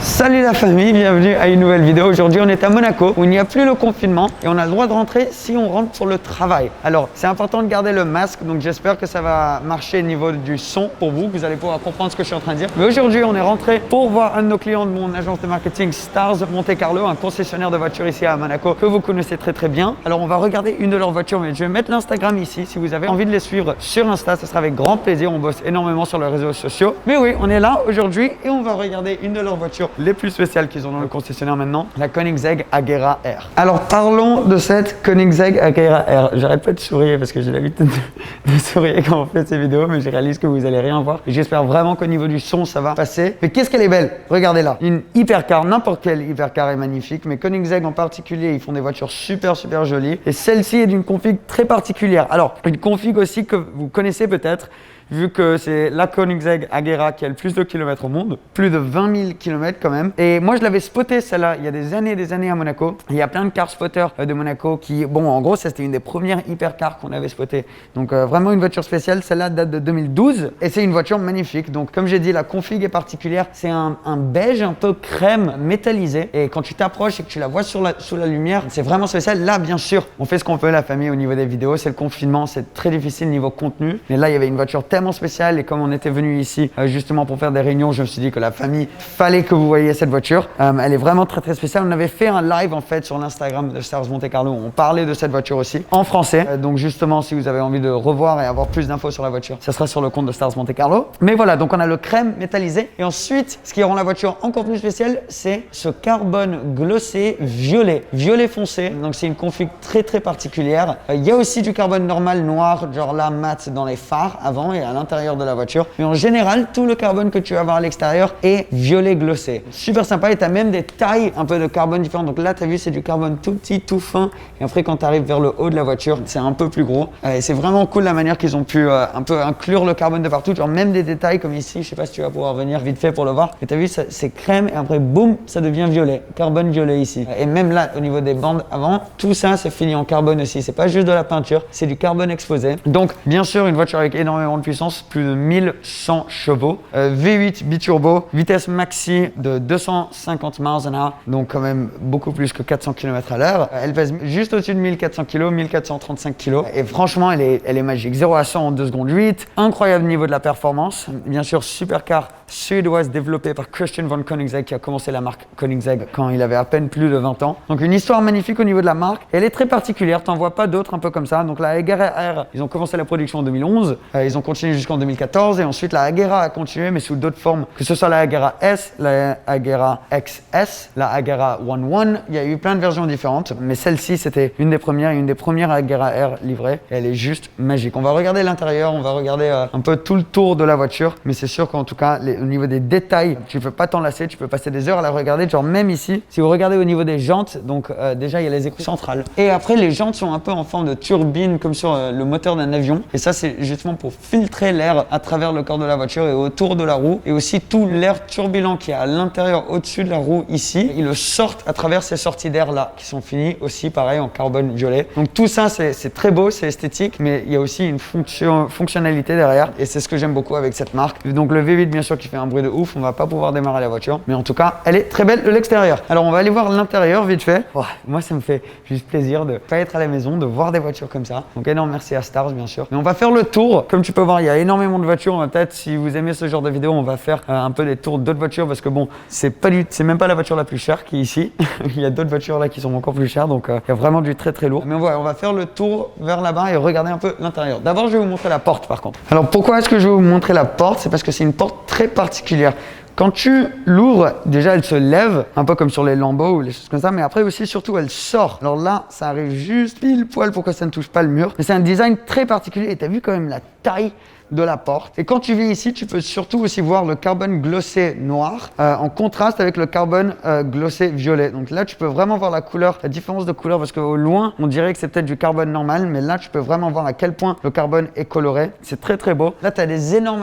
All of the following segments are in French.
Salut la famille, bienvenue à une nouvelle vidéo. Aujourd'hui on est à Monaco où il n'y a plus le confinement et on a le droit de rentrer si on rentre pour le travail. Alors c'est important de garder le masque, donc j'espère que ça va marcher au niveau du son pour vous, que vous allez pouvoir comprendre ce que je suis en train de dire. Mais aujourd'hui on est rentré pour voir un de nos clients de mon agence de marketing Stars Monte Carlo, un concessionnaire de voitures ici à Monaco que vous connaissez très bien. Alors on va regarder une de leurs voitures, mais je vais mettre l'Instagram ici. Si vous avez envie de les suivre sur Insta, ça sera avec grand plaisir. On bosse énormément sur les réseaux sociaux. Mais oui, on est là aujourd'hui et on va regarder une de leurs voitures les plus spéciales qu'ils ont dans le concessionnaire maintenant, la Koenigsegg Agera R. Alors parlons de cette Koenigsegg Agera R. J'arrête pas de sourire parce que j'ai l'habitude de sourire quand on fait ces vidéos, mais je réalise que vous allez rien voir. Et j'espère vraiment qu'au niveau du son, ça va passer. Mais qu'est-ce qu'elle est belle! Regardez-la. Une hypercar, n'importe quelle hypercar est magnifique, mais Koenigsegg en particulier, ils font des voitures super jolies. Et celle-ci est d'une config très particulière. Alors, une config aussi que vous connaissez peut-être, vu que c'est la Koenigsegg Agera qui a le plus de kilomètres au monde, plus de 20 000 kilomètres quand même. Et moi, je l'avais spoté celle-là il y a des années à Monaco. Il y a plein de car spotters de Monaco qui, bon, en gros, ça c'était une des premières hypercars qu'on avait spoté. Donc vraiment une voiture spéciale. Celle-là date de 2012 et c'est une voiture magnifique. Donc comme j'ai dit, la config est particulière. C'est un beige un peu crème métallisé. Et quand tu t'approches et que tu la vois sous la lumière, c'est vraiment spécial. Là, bien sûr, on fait ce qu'on peut la famille au niveau des vidéos. C'est le confinement, c'est très difficile niveau contenu. Mais là, il y avait une voiture tellement spécial et comme on était venu ici justement pour faire des réunions, je me suis dit que la famille, fallait que vous voyiez cette voiture. Elle est vraiment très spéciale. On avait fait un live en fait sur l'Instagram de Stars Monte Carlo où on parlait de cette voiture aussi en français. Donc justement, si vous avez envie de revoir et avoir plus d'infos sur la voiture, ça sera sur le compte de Stars Monte Carlo. Mais voilà, donc on a le crème métallisé et ensuite, ce qui rend la voiture encore plus spéciale, c'est ce carbone glossé violet foncé. Donc c'est une config très particulière. Il y a aussi du carbone normal noir, genre là mat dans les phares avant et à l'intérieur de la voiture. Mais en général, tout le carbone que tu vas avoir à l'extérieur est violet glossé. Super sympa et tu as même des tailles un peu de carbone différentes. Donc là, tu as vu, c'est du carbone tout petit, tout fin. Et après, quand tu arrives vers le haut de la voiture, c'est un peu plus gros. Et c'est vraiment cool la manière qu'ils ont pu un peu inclure le carbone de partout. Genre même des détails comme ici, je sais pas si tu vas pouvoir venir vite fait pour le voir. Mais tu as vu, c'est crème et après, boum, ça devient violet. Carbone violet ici. Et même là, au niveau des bandes avant, tout ça, c'est fini en carbone aussi. C'est pas juste de la peinture, c'est du carbone exposé. Donc, bien sûr, une voiture avec énormément de puissance, plus de 1100 chevaux, V8 biturbo, vitesse maxi de 250 miles an hour, donc quand même beaucoup plus que 400 km à l'heure. Elle pèse juste au-dessus de 1400 kg, 1435 kg et franchement elle est magique. 0 à 100 en 2 secondes 8, incroyable niveau de la performance. Bien sûr, supercar suédoise développée par Christian von Koenigsegg qui a commencé la marque Koenigsegg quand il avait à peine plus de 20 ans. Donc une histoire magnifique au niveau de la marque. Elle est très particulière, t'en vois pas d'autres un peu comme ça. Donc la Agera R, ils ont commencé la production en 2011, ils ont continué jusqu'en 2014 et ensuite la Agera a continué mais sous d'autres formes, que ce soit la Agera S, la Agera XS, la Agera 11, il y a eu plein de versions différentes mais celle-ci c'était une des premières Agera R livrées et elle est juste magique. On va regarder l'intérieur, on va regarder un peu tout le tour de la voiture mais c'est sûr qu'en tout cas au niveau des détails, tu ne peux pas t'en lasser, tu peux passer des heures à la regarder, genre même ici, si vous regardez au niveau des jantes, donc déjà il y a les écrous centrales et après les jantes sont un peu en forme de turbine comme sur le moteur d'un avion et ça c'est justement pour filtrer l'air à travers le corps de la voiture et autour de la roue et aussi tout l'air turbulent qui est à l'intérieur au-dessus de la roue ici, ils le sortent à travers ces sorties d'air là qui sont finies aussi pareil en carbone violet. Donc tout ça c'est très beau, c'est esthétique mais il y a aussi une fonctionnalité derrière et c'est ce que j'aime beaucoup avec cette marque. Donc le V8 bien sûr qui fait un bruit de ouf, on va pas pouvoir démarrer la voiture mais en tout cas elle est très belle de l'extérieur. Alors on va aller voir l'intérieur vite fait. Oh, moi ça me fait juste plaisir de pas être à la maison, de voir des voitures comme ça. Donc énorme merci à Stars bien sûr. Mais on va faire le tour, comme tu peux voir il y a énormément de voitures. On va peut-être, si vous aimez ce genre de vidéo, on va faire un peu des tours d'autres voitures parce que bon, c'est même pas la voiture la plus chère qui est ici. Il y a d'autres voitures là qui sont encore plus chères donc il y a vraiment du très lourd. Mais on va faire le tour vers là-bas et regarder un peu l'intérieur. D'abord je vais vous montrer la porte par contre. Alors pourquoi est-ce que je vais vous montrer la porte? C'est parce que c'est une porte très particulière. Quand tu l'ouvres, déjà elle se lève, un peu comme sur les Lambo ou les choses comme ça, mais après aussi surtout elle sort. Alors là, ça arrive juste pile poil pour que ça ne touche pas le mur. Mais c'est un design très particulier et tu as vu quand même la taille de la porte. Et quand tu viens ici, tu peux surtout aussi voir le carbone glossé noir en contraste avec le carbone glossé violet. Donc là, tu peux vraiment voir la couleur, la différence de couleur parce qu'au loin, on dirait que c'est peut-être du carbone normal, mais là, tu peux vraiment voir à quel point le carbone est coloré. C'est très beau. Là, tu as des énormes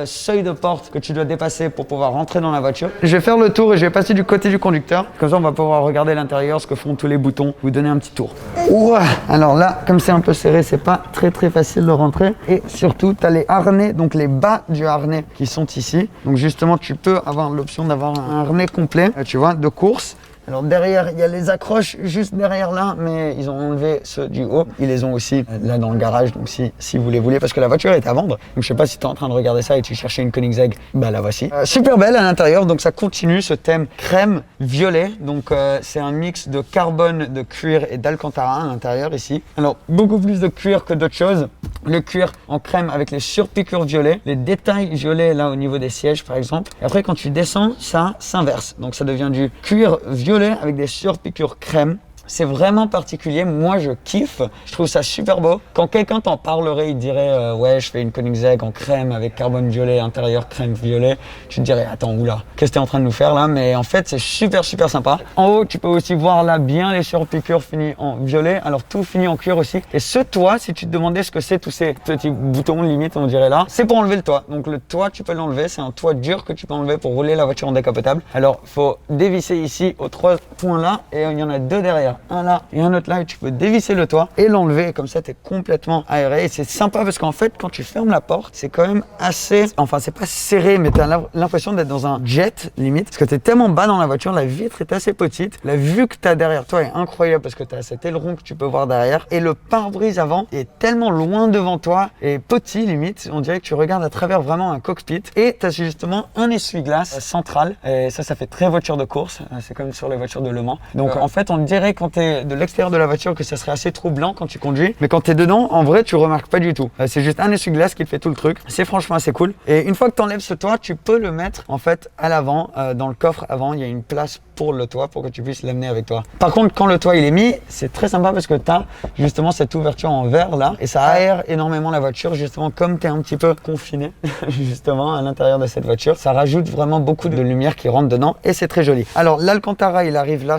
seuils de porte que tu dois dépasser assez pour pouvoir rentrer dans la voiture. Je vais faire le tour et je vais passer du côté du conducteur. Comme ça, on va pouvoir regarder l'intérieur, ce que font tous les boutons, vous donner un petit tour. Ouah. Alors là, comme c'est un peu serré, c'est pas très facile de rentrer. Et surtout, tu as les harnais, donc les bas du harnais qui sont ici. Donc justement, tu peux avoir l'option d'avoir un harnais complet, tu vois, de course. Alors derrière, il y a les accroches juste derrière là, mais ils ont enlevé ceux du haut. Ils les ont aussi là dans le garage, donc si vous les voulez, parce que la voiture est à vendre. Donc je sais pas si tu es en train de regarder ça et tu cherchais une Koenigsegg, bah la voici. Super belle à l'intérieur, donc ça continue ce thème crème violet. Donc c'est un mix de carbone, de cuir et d'alcantara à l'intérieur ici. Alors beaucoup plus de cuir que d'autres choses. Le cuir en crème avec les surpiqûres violets, les détails violets là au niveau des sièges par exemple. Et après quand tu descends, ça s'inverse. Donc ça devient du cuir violet avec des surpiqûres crème. C'est vraiment particulier, moi je kiffe, je trouve ça super beau. Quand quelqu'un t'en parlerait, il dirait ouais je fais une Koenigsegg en crème avec carbone violet, intérieur crème violet, tu te dirais attends oula, qu'est-ce que t'es en train de nous faire là? Mais en fait c'est super sympa. En haut tu peux aussi voir là bien les surpiqûres finis en violet, alors tout fini en cuir aussi. Et ce toit, si tu te demandais ce que c'est tous ces petits boutons limite on dirait là, c'est pour enlever le toit. Donc le toit tu peux l'enlever, c'est un toit dur que tu peux enlever pour rouler la voiture en décapotable. Alors faut dévisser ici aux 3 points là et il y en a 2 derrière. Un là et un autre là et tu peux dévisser le toit et l'enlever, comme ça tu es complètement aéré. Et c'est sympa parce qu'en fait quand tu fermes la porte c'est quand même assez, enfin c'est pas serré mais tu as l'impression d'être dans un jet limite parce que tu es tellement bas dans la voiture, la vitre est assez petite, la vue que tu as derrière toi est incroyable parce que tu as cet aileron que tu peux voir derrière et le pare-brise avant est tellement loin devant toi et petit limite, on dirait que tu regardes à travers vraiment un cockpit. Et tu as justement un essuie-glace central et ça fait très voiture de course, c'est comme sur les voitures de Le Mans. Donc en fait on dirait quand tu es de l'extérieur de la voiture que ça serait assez troublant quand tu conduis, mais quand tu es dedans en vrai tu remarques pas du tout. C'est juste un essuie-glace qui fait tout le truc, c'est franchement assez cool. Et une fois que tu enlèves ce toit, tu peux le mettre en fait à l'avant, dans le coffre avant, il y a une place pour le toit pour que tu puisses l'amener avec toi. Par contre quand le toit il est mis, c'est très sympa parce que tu as justement cette ouverture en verre là et ça aère énormément la voiture, justement comme tu es un petit peu confiné justement à l'intérieur de cette voiture, ça rajoute vraiment beaucoup de lumière qui rentre dedans et c'est très joli. Alors l'Alcantara il arrive là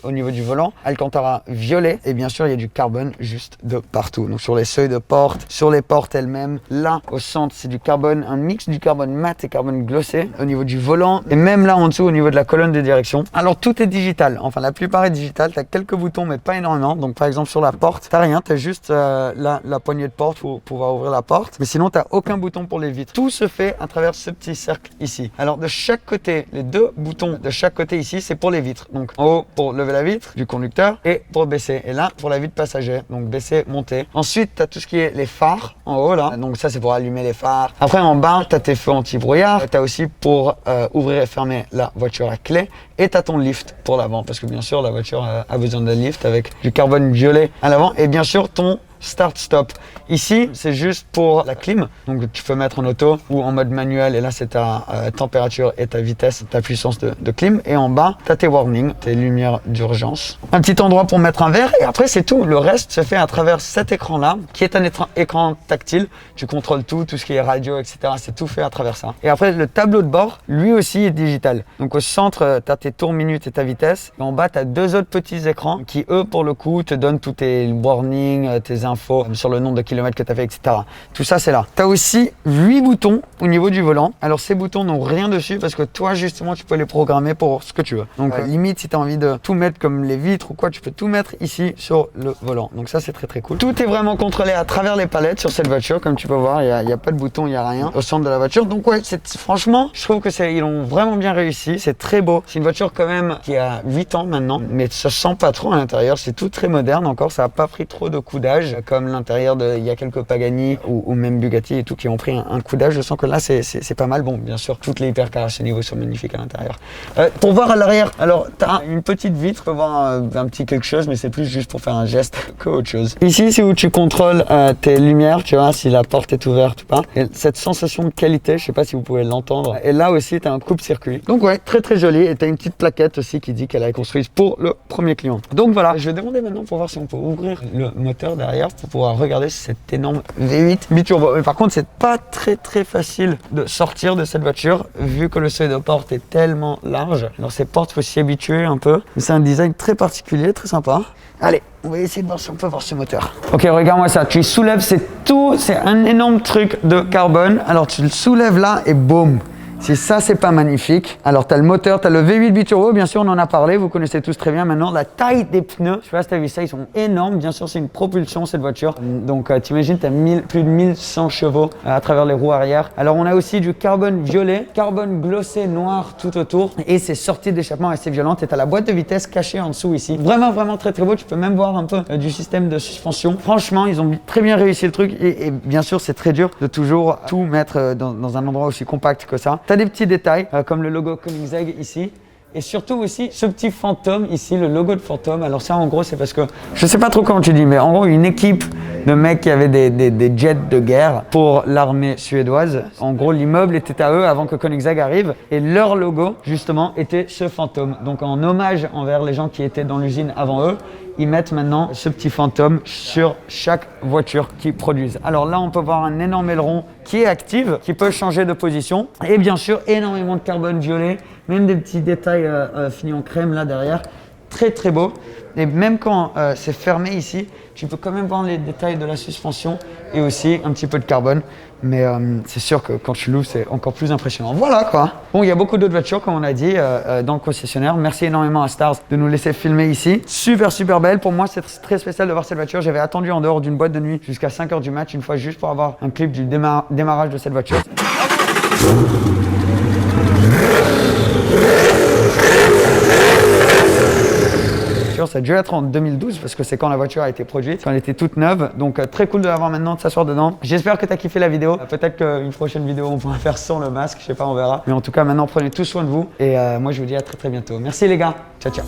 au niveau du volant, Alcantara violet et bien sûr il y a du carbone juste de partout. Donc sur les seuils de porte, sur les portes elles-mêmes, là au centre c'est du carbone, un mix du carbone mat et carbone glossé au niveau du volant et même là en dessous au niveau de la colonne de direction. Alors tout est digital, enfin la plupart est digital, tu as quelques boutons mais pas énormément. Donc par exemple sur la porte, tu n'as rien, tu as juste la poignée de porte pour pouvoir ouvrir la porte, mais sinon tu n'as aucun bouton pour les vitres. Tout se fait à travers ce petit cercle ici. Alors de chaque côté, les 2 boutons de chaque côté ici c'est pour les vitres. Donc en haut pour lever la vitre du conducteur et pour baisser. Et là pour la vitre passager, donc baisser, monter. Ensuite tu as tout ce qui est les phares en haut là, donc ça c'est pour allumer les phares. Après en bas tu as tes feux anti-brouillard, tu as aussi pour ouvrir et fermer la voiture à clé et tu as ton lift pour l'avant parce que bien sûr la voiture a besoin d'un lift avec du carbone violet à l'avant et bien sûr ton start-stop. Ici, c'est juste pour la clim. Donc, tu peux mettre en auto ou en mode manuel. Et là, c'est ta température et ta vitesse, ta puissance de clim. Et en bas, tu as tes warnings, tes lumières d'urgence. Un petit endroit pour mettre un verre. Et après, c'est tout. Le reste se fait à travers cet écran-là, qui est un écran tactile. Tu contrôles tout ce qui est radio, etc. C'est tout fait à travers ça. Et après, le tableau de bord, lui aussi, est digital. Donc, au centre, tu as tes tours minutes et ta vitesse. Et en bas, tu as 2 autres petits écrans qui, eux, pour le coup, te donnent tous tes warnings, tes infos sur le nombre de kilomètres que tu as fait, etc. Tout ça, c'est là. Tu as aussi 8 boutons au niveau du volant. Alors, ces boutons n'ont rien dessus parce que toi, justement, tu peux les programmer pour ce que tu veux. Donc, limite, si tu as envie de tout mettre comme les vitres ou quoi, tu peux tout mettre ici sur le volant. Donc, ça, c'est très cool. Tout est vraiment contrôlé à travers les palettes sur cette voiture. Comme tu peux voir, il n'y a pas de bouton, il n'y a rien au centre de la voiture. Donc, ouais, franchement, je trouve que ils ont vraiment bien réussi. C'est très beau. C'est une voiture quand même qui a 8 ans maintenant, mais ça se sent pas trop à l'intérieur. C'est tout très moderne encore. Ça n'a pas pris trop de coups d'âge comme l'intérieur il y a quelques Pagani ou même Bugatti et tout qui ont pris un coup d'âge. Je sens que là c'est pas mal. Bon, bien sûr, toutes les hypercars à ce niveau sont magnifiques à l'intérieur. Pour voir à l'arrière, alors tu as une petite vitre, tu peux voir un petit quelque chose, mais c'est plus juste pour faire un geste qu'autre chose. Ici, c'est où tu contrôles tes lumières, tu vois, si la porte est ouverte ou pas. Et cette sensation de qualité, je sais pas si vous pouvez l'entendre. Et là aussi, tu as un coupe-circuit. Donc ouais, très joli. Et tu as une petite plaquette aussi qui dit qu'elle a été construite pour le premier client. Donc voilà, je vais demander maintenant pour voir si on peut ouvrir le moteur derrière pour pouvoir regarder cet énorme V8 biturbo. Mais par contre, c'est pas très facile de sortir de cette voiture vu que le seuil de porte est tellement large. Alors ces portes, faut s'y habituer un peu. Mais c'est un design très particulier, très sympa. Allez, on va essayer de voir si on peut voir ce moteur. Ok, regarde-moi ça. Tu soulèves, c'est un énorme truc de carbone. Alors tu le soulèves là et boum. Si ça, c'est pas magnifique. Alors, tu as le moteur, tu as le V8 biturbo, bien sûr, on en a parlé, vous connaissez tous très bien maintenant. La taille des pneus, je sais pas si tu as vu ça, ils sont énormes. Bien sûr, c'est une propulsion, cette voiture. Donc, t'imagines, tu as plus de 1100 chevaux à travers les roues arrière. Alors, on a aussi du carbone violet, carbone glossé noir tout autour. Et c'est sorties d'échappement assez violentes. Et tu as la boîte de vitesse cachée en dessous ici. Vraiment, vraiment très, très beau. Tu peux même voir un peu du système de suspension. Franchement, ils ont très bien réussi le truc. Et bien sûr, c'est très dur de toujours tout mettre dans un endroit aussi compact que ça. Tu as des petits détails comme le logo Koenigsegg ici. Et surtout aussi ce petit fantôme ici, le logo de fantôme. Alors ça en gros c'est parce que, je sais pas trop comment tu dis, mais en gros une équipe de mecs qui avaient des jets de guerre pour l'armée suédoise. En gros l'immeuble était à eux avant que Koenigsegg arrive et leur logo justement était ce fantôme. Donc en hommage envers les gens qui étaient dans l'usine avant eux, ils mettent maintenant ce petit fantôme sur chaque voiture qu'ils produisent. Alors là, on peut voir un énorme aileron qui est actif, qui peut changer de position. Et bien sûr, énormément de carbone violet, même des petits détails finis en crème là derrière. Très très beau. Et même quand c'est fermé ici, tu peux quand même voir les détails de la suspension et aussi un petit peu de carbone. Mais c'est sûr que quand tu l'ouvres, c'est encore plus impressionnant. Voilà quoi. Bon, il y a beaucoup d'autres voitures, comme on a dit, dans le concessionnaire. Merci énormément à Stars de nous laisser filmer ici. Super, super belle. Pour moi, c'est très spécial de voir cette voiture. J'avais attendu en dehors d'une boîte de nuit jusqu'à 5h du match, une fois juste pour avoir un clip du démarrage de cette voiture. Ça a dû être en 2012 parce que c'est quand la voiture a été produite, quand elle était toute neuve. Donc très cool de l'avoir maintenant, de s'asseoir dedans. J'espère que tu as kiffé la vidéo. Peut-être qu'une prochaine vidéo on pourra faire sans le masque, je sais pas, on verra. Mais en tout cas maintenant prenez tout soin de vous et moi je vous dis à très très bientôt. Merci les gars, ciao ciao.